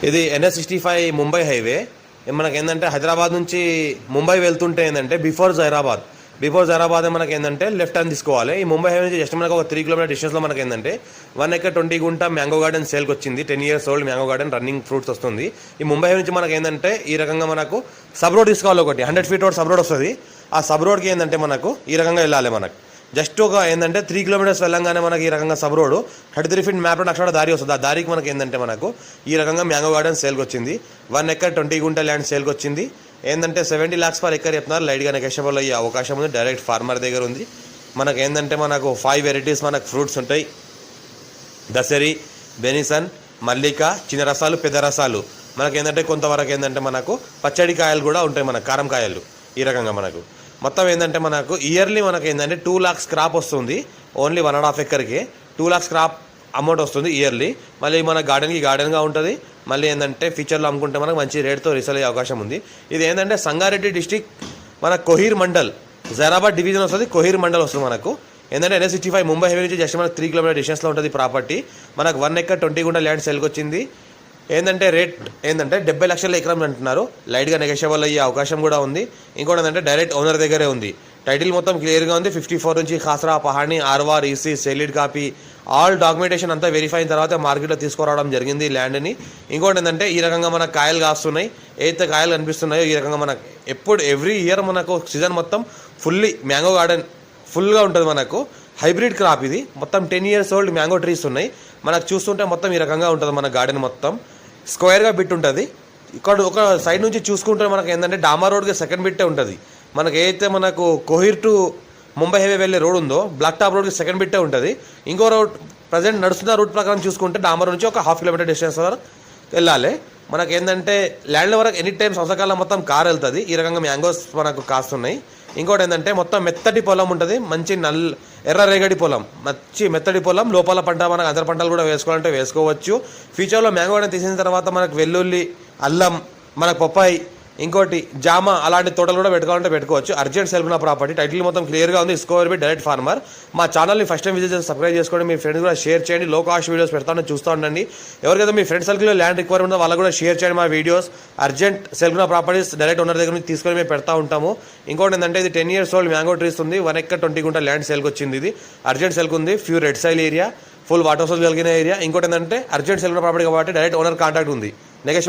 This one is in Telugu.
ఇది NH65 ముంబై హైవే. మనకి ఏంటంటే హైదరాబాద్ నుంచి ముంబై వెళ్తుంటే ఏంటంటే బిఫోర్ జైరాబాద్ మనకి ఏంటంటే లెఫ్ట్ హ్యాండ్ తీసుకోవాలి. ఈ ముంబై హైవే నుంచి జస్ట్ మనకు ఒక 3 కిలోమీటర్ డిస్టెన్స్లో మనకి ఏంటంటే 1 ఎకర్ 20 గుంట మ్యాంగో గార్డెన్ సేల్కి వచ్చింది. 10 years old mango garden running fruits వస్తుంది. ఈ ముంబై హైవే నుంచి మనకి ఏంటంటే ఈ రకంగా మనకు సబ్ రోడ్ తీసుకోవాలి. ఒకటి 100 feet రోడ్ సబ్ రోడ్ వస్తుంది. ఆ సబ్ రోడ్కి ఏంటంటే మనకు ఈ రకంగా వెళ్ళాలి. మనకు జస్ట్ ఒక ఏంటంటే 3 kilometers వెళ్ళంగానే మనకి ఈ రకంగా sub road 33 feet map road అక్కడ దారి వస్తుంది. ఆ దారికి మనకి ఏంటంటే మనకు ఈ రకంగా మ్యాంగో గార్డెన్ సేల్కి వచ్చింది. 1 ఎకర్ 20 గుంట ల్యాండ్ సేల్కి వచ్చింది. ఏంటంటే 70 lakhs per acre చెప్తున్నారు. లైట్గా నెగోషియబుల్ అయ్యే అవకాశం ఉంది. డైరెక్ట్ ఫార్మర్ దగ్గర ఉంది. మనకు ఏంటంటే మనకు 5 varieties మనకు ఫ్రూట్స్ ఉంటాయి. దసరి, బెనిసన్, మల్లిక, చిన్న రసాలు, పెద్ద రసాలు. మనకి ఏంటంటే కొంతవరకు ఏంటంటే మనకు పచ్చడి కాయలు కూడా ఉంటాయి. మనకు కారం కాయలు ఈ రకంగా మనకు మొత్తం ఏంటంటే మనకు ఇయర్లీ మనకి ఏంటంటే 2 lakhs క్రాప్ వస్తుంది. ఓన్లీ 1.5 acreకి 2 lakhs క్రాప్ అమౌంట్ వస్తుంది ఇయర్లీ. మళ్ళీ మన గార్డెన్గా ఉంటుంది. మళ్ళీ ఏంటంటే ఫ్యూచర్లో అమ్ముకుంటే మనకు మంచి రేట్తో రీసేల్ అయ్యే అవకాశం ఉంది. ఇది ఏంటంటే సంగారెడ్డి డిస్టిక్ మన కోహీర్ మండల్ జైరాబాద్ డివిజన్ వస్తుంది. కోహీర్ మండల్ వస్తుంది. మనకు ఏంటంటే NH65 ముంబై హైవే నుంచి జస్ట్ మనకు 3 kilometer డిస్టెన్స్లో ఉంటుంది ప్రాపర్టీ. మనకు 1 ఎకర్ 20 గుంట ల్యాండ్ సేల్కి వచ్చింది. ఏంటంటే రేట్ ఏంటంటే 70 లక్షల ఎకరం అంటున్నారు. లైట్గా నెగోషియబుల్ అయ్యే అవకాశం కూడా ఉంది. ఇంకోటి ఏంటంటే డైరెక్ట్ ఓనర్ దగ్గరే ఉంది. టైటిల్ మొత్తం క్లియర్గా ఉంది. 54 నుంచి ఖాసరా, పహాణి, ఆర్వార్, ఈసీ, సెలిడ్ కాపీ ఆల్ డాక్యుమెంటేషన్ అంతా వెరిఫై అయిన తర్వాత మార్కెట్లో తీసుకురావడం జరిగింది ల్యాండ్ని. ఇంకోటి ఏంటంటే ఈ రకంగా మనకు కాయలు కాస్తున్నాయి. ఏదైతే కాయలు కనిపిస్తున్నాయో ఈ రకంగా మనకు ఎవ్రీ ఇయర్ మనకు సీజన్ మొత్తం ఫుల్లీ మ్యాంగో గార్డెన్ ఫుల్గా ఉంటుంది. మనకు హైబ్రిడ్ క్రాప్ ఇది. మొత్తం 10 years ఓల్డ్ మ్యాంగో ట్రీస్ ఉన్నాయి. మనకు చూస్తుంటే మొత్తం ఈ రకంగా ఉంటుంది. మన గార్డెన్ మొత్తం స్క్వేర్గా బిట్ ఉంటుంది. ఇక్కడ ఒక సైడ్ నుంచి చూసుకుంటే మనకు ఏంటంటే డామా రోడ్కి సెకండ్ బిట్టే ఉంటుంది. మనకు ఏదైతే మనకు కోహీర్ టు ముంబై హైవే వెళ్ళే రోడ్ ఉందో బ్లాక్ టాప్ రోడ్కి సెకండ్ బిట్టే ఉంటుంది. ఇంకో రోడ్ ప్రజెంట్ నడుస్తున్న రూట్ ప్రకారం చూసుకుంటే డామా రోడ్ నుంచి ఒక 1/2 kilometer డిస్టెన్స్ వరకు వెళ్ళాలి. మనకు ఏంటంటే ల్యాండ్ వరకు ఎనీ టైం సంవత్సరకాలం మొత్తం కార్ వెళ్తుంది. ఈ రకంగా మ్యాంగోస్ మనకు కాస్తున్నాయి. ఇంకోటి ఏంటంటే మొత్తం మెత్తటి పొలం ఉంటుంది. మంచి ఎర్ర రేగడి పొలం, మంచి మెత్తటి పొలం. లోపల పంట మనకు అందరి పంటలు కూడా వేసుకోవాలంటే వేసుకోవచ్చు. ఫ్యూచర్లో మ్యాంగో గార్డెన్ తీసిన తర్వాత మనకు వెల్లుల్లి, అల్లం, మనకు పప్పాయి, ఇంకోటి జామ అలాంటి తోటలు కూడా పెట్టుకోవాలంటే పెట్టుకోవచ్చు. అర్జెంట్ సెల్ ఉన్న ప్రాపర్టీ. టైటిల్ మొత్తం క్లియర్గా ఉంది. Discover by direct farmer. మా ఛానల్ని ఫస్ట్ టైం విజిట్ చేసి సబ్స్క్రైబ్ చేసుకోండి. మీ ఫ్రెండ్స్ కూడా షేర్ చేయండి. లో కాస్ట్ వీడియోస్ పెడతాను, చూస్తూ ఉండండి. ఎవరికైతే మీ ఫ్రెండ్ సర్కిల్లో ల్యాండ్ రిక్వైర్ ఉందో వాళ్ళకు కూడా షేర్ చేయండి మా వీడియోస్. అర్జెంట్ సెల్ ఉన్న ప్రాపర్టీస్ డైరెక్ట్ ఓనర్ దగ్గర నుంచి తీసుకొని మేము పెడతా ఉంటాము. ఇంకోటి ఏంటంటే ఇది 10 years ఓల్డ్ మ్యాంగో ట్రీస్ ఉంది. 1 ఎకర్ 20 గుంట ల్యాండ్ సేల్కి వచ్చింది. ఇది అర్జెంట్ సెల్కి ఉంది. Few red సైల్ area, full water source కలిగిన ఏరియా. ఇంకోటి ఏంటంటే అర్జెంట్ సెల్ ఉన్న ప్రాపర్టీ కాబట్టి డైరెక్ట్ ఓనర్ కాంటాక్ట్ ఉంది. నెక్స్ట్